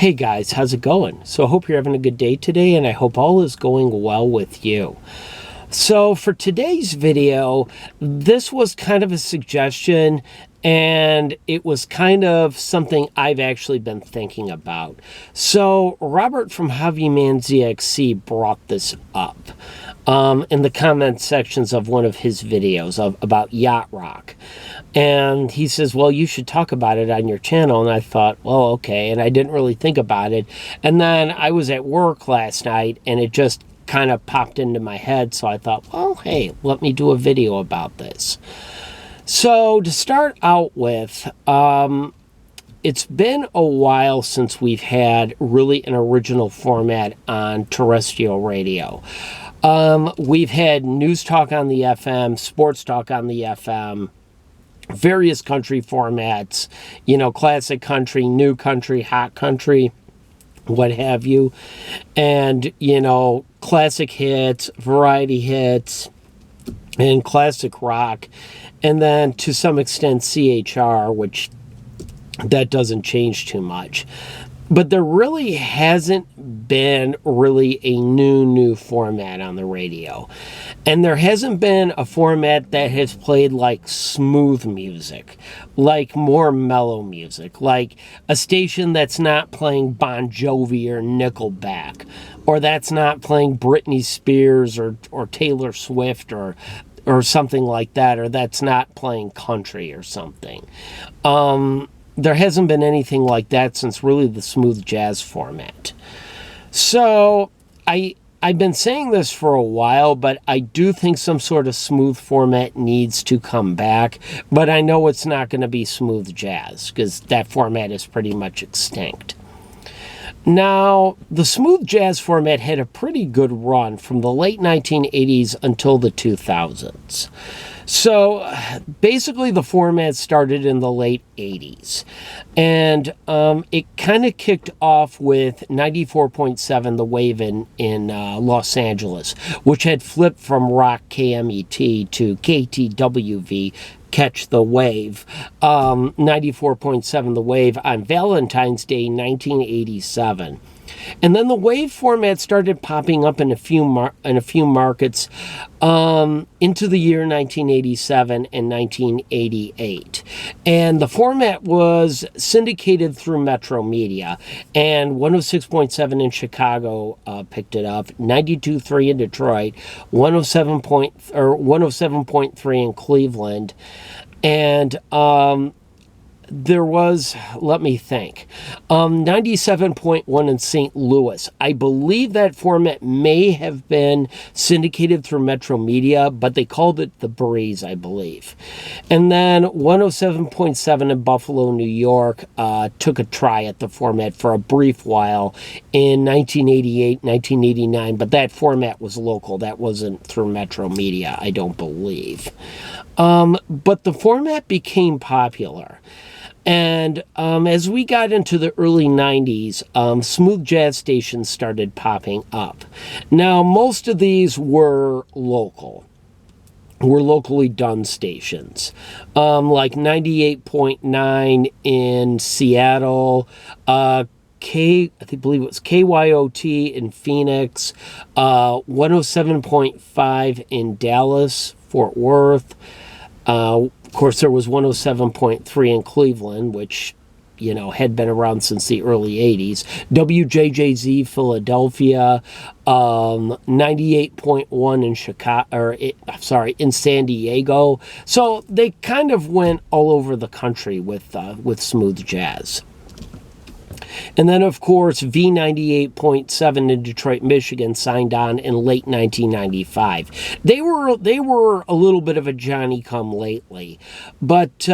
Hey guys, how's it going? So I hope you're having a good day today, and I hope all is going well with you. So for today's video, this was kind of a suggestion, and it was kind of something I've actually been thinking about. So Robert from Hobbyman ZXC brought this up in the comment sections of one of his videos about yacht rock. And he says, well, you should talk about it on your channel. And I thought, well, okay. And I didn't really think about it. And then I was at work last night, and it just kind of popped into my head. So I thought, well, hey, let me do a video about this. So to start out with, it's been a while since we've had really an original format on terrestrial radio. We've had news talk on the FM, sports talk on the FM, various country formats, you know, classic country, new country, hot country, what have you. And, you know, classic hits, variety hits, and classic rock. And then to some extent CHR, which that doesn't change too much. But there really hasn't been really a new format on the radio. And there hasn't been a format that has played like smooth music, like more mellow music, like a station that's not playing Bon Jovi or Nickelback, or that's not playing Britney Spears or Taylor Swift or something like that, or that's not playing country or something. There hasn't been anything like that since really the smooth jazz format. So I've been saying this for a while, but I do think some sort of smooth format needs to come back. But I know it's not going to be smooth jazz because that format is pretty much extinct. Now, the smooth jazz format had a pretty good run from the late 1980s until the 2000s. So basically the format started in the late 80s, and it kind of kicked off with 94.7 The Wave in Los Angeles, which had flipped from rock KMET to KTWV, Catch the Wave, 94.7 The Wave on Valentine's Day 1987. And then the wave format started popping up in a few markets into the year 1987 and 1988. And the format was syndicated through Metro Media, and 106.7 in Chicago picked it up, 92.3 in Detroit, 107.3 in Cleveland, and there was, let me think, 97.1 in St. Louis. I believe that format may have been syndicated through Metro Media, but they called it The Breeze, I believe. And then 107.7 in Buffalo, New York, took a try at the format for a brief while in 1988, 1989, but that format was local. That wasn't through Metro Media, I don't believe. But the format became popular. And as we got into the early 90s, smooth jazz stations started popping up. Now, most of these were locally done stations, like 98.9 in Seattle, I believe it was KYOT in Phoenix, 107.5 in Dallas, Fort Worth. Of course, there was 107.3 in Cleveland, which, you know, had been around since the early 80s. WJJZ Philadelphia, 98.1 in Chicago, in San Diego. So they kind of went all over the country with smooth jazz. And then, of course, V98.7 in Detroit, Michigan signed on in late 1995. They were a little bit of a Johnny-come-lately, but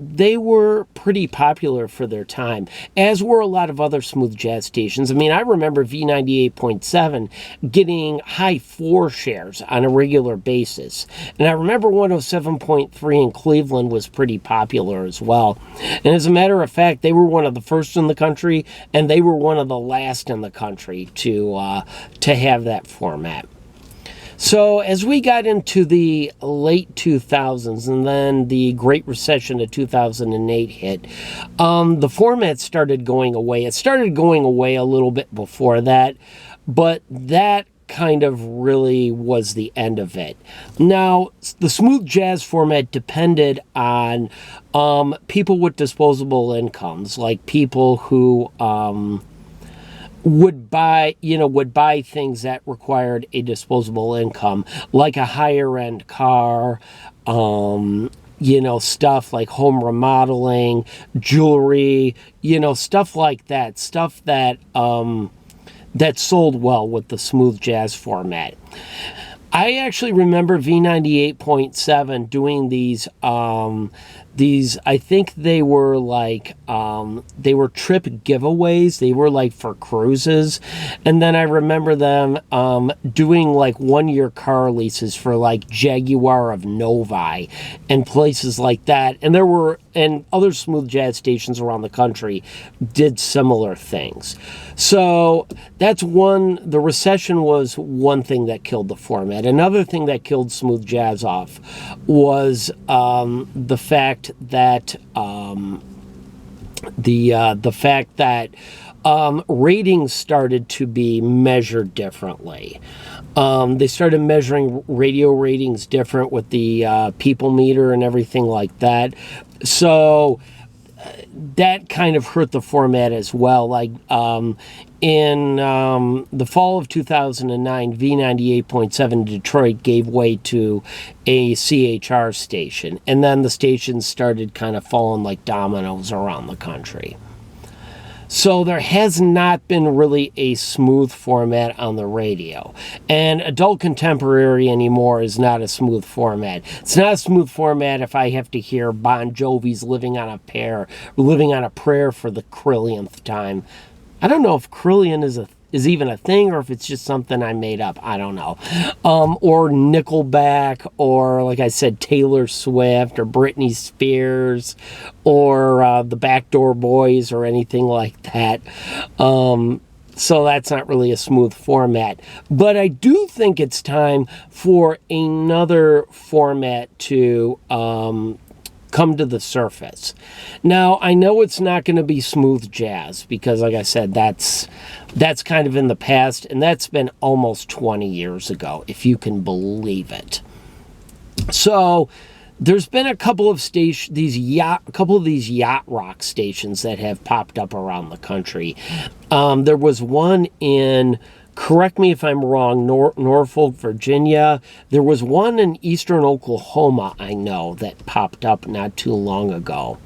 they were pretty popular for their time, as were a lot of other smooth jazz stations. I mean, I remember V98.7 getting high 4 shares on a regular basis. And I remember 107.3 in Cleveland was pretty popular as well. And as a matter of fact, they were one of the first in the country, and they were one of the last in the country to have that format. So as we got into the late 2000s and then the Great Recession of 2008 hit, the format started going away. It started going away a little bit before that, but that kind of really was the end of it. Now, the smooth jazz format depended on people with disposable incomes, like people who would buy things that required a disposable income, like a higher end car, stuff like home remodeling, jewelry, stuff like that, stuff that that sold well with the smooth jazz format. I actually remember V98.7 doing these, I think they were like, they were trip giveaways. They were like for cruises. And then I remember them doing like 1-year car leases for like Jaguar of Novi and places like that. And and other smooth jazz stations around the country did similar things. So the recession was one thing that killed the format. Another thing that killed smooth jazz off was the fact that ratings started to be measured differently. They started measuring radio ratings different with the people meter and everything like that. So that kind of hurt the format as well. Like in the fall of 2009, V98.7 Detroit gave way to a CHR station. And then the stations started kind of falling like dominoes around the country. So there has not been really a smooth format on the radio. And adult contemporary anymore is not a smooth format. It's not a smooth format if I have to hear Bon Jovi's Living on a Prayer for the trillionth time. I don't know if Krillion is even a thing or if it's just something I made up. I don't know. Or Nickelback, or like I said, Taylor Swift or Britney Spears or the Backdoor Boys or anything like that. So that's not really a smooth format. But I do think it's time for another format to come to the surface. Now, I know it's not going to be smooth jazz because, like I said, that's kind of in the past, and that's been almost 20 years ago, if you can believe it. So there's been a couple of these yacht rock stations that have popped up around the country. There was one in, correct me if I'm wrong, Norfolk, Virginia. There was one in eastern Oklahoma, I know, that popped up not too long ago.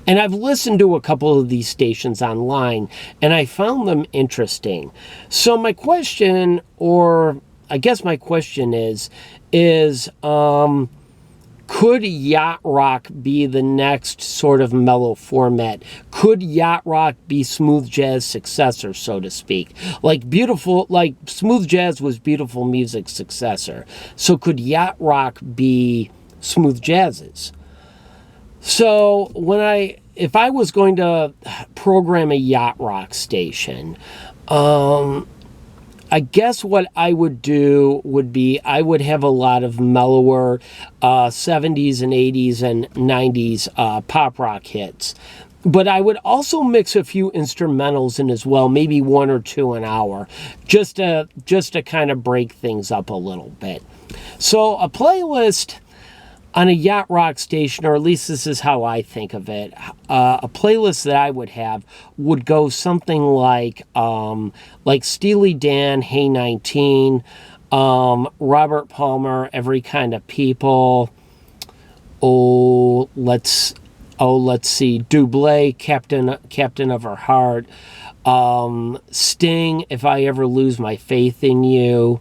And I've listened to a couple of these stations online, and I found them interesting. So my question, or I guess my question is could yacht rock be the next sort of mellow format? Could yacht rock be smooth jazz successor, so to speak? Like smooth jazz was beautiful music's successor. So could yacht rock be smooth jazz's? So if I was going to program a yacht rock station, I guess what I would do would be I would have a lot of mellower 70s and 80s and 90s pop rock hits. But I would also mix a few instrumentals in as well, maybe 1 or 2 an hour, just to kind of break things up a little bit. So a playlist on a yacht rock station, or at least this is how I think of it, a playlist that I would have would go something like Steely Dan, Hey 19, Robert Palmer, Every Kind of People. Let's see, Doublé, Captain of Her Heart, Sting, If I Ever Lose My Faith in You.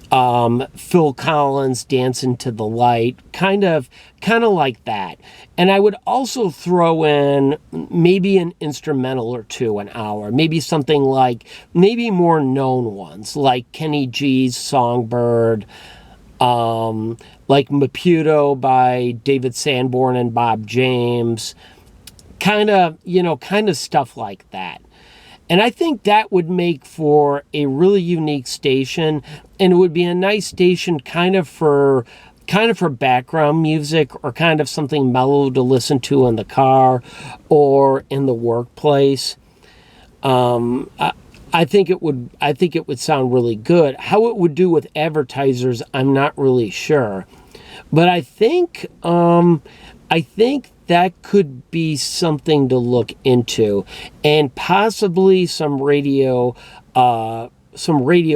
Phil Collins, Dancing to the Light, kind of like that. And I would also throw in maybe an instrumental or 2 an hour, maybe something like, maybe more known ones, like Kenny G's Songbird, like Maputo by David Sanborn and Bob James, kind of stuff like that. And I think that would make for a really unique station, and it would be a nice station kind of for background music, or kind of something mellow to listen to in the car or in the workplace. I think it would sound really good. How it would do with advertisers, I'm not really sure. But I think that could be something to look into, and possibly some radio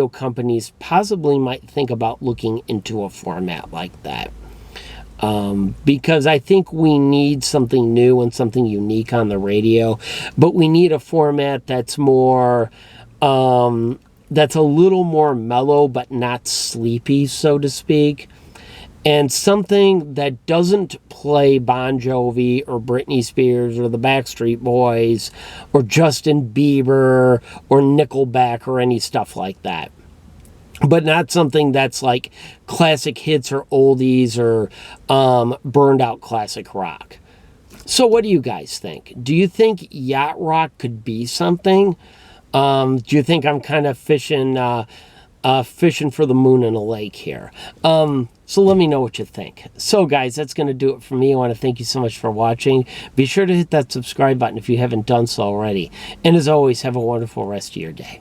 companies possibly might think about looking into a format like that. Because I think we need something new and something unique on the radio, but we need a format that's more, that's a little more mellow, but not sleepy, so to speak. And something that doesn't play Bon Jovi or Britney Spears or the Backstreet Boys or Justin Bieber or Nickelback or any stuff like that. But not something that's like classic hits or oldies or burned out classic rock. So what do you guys think? Do you think yacht rock could be something? Do you think I'm kind of fishing for the moon in a lake here? So let me know what you think. So guys, that's going to do it for me. I want to thank you so much for watching. Be sure to hit that subscribe button if you haven't done so already. And as always, have a wonderful rest of your day.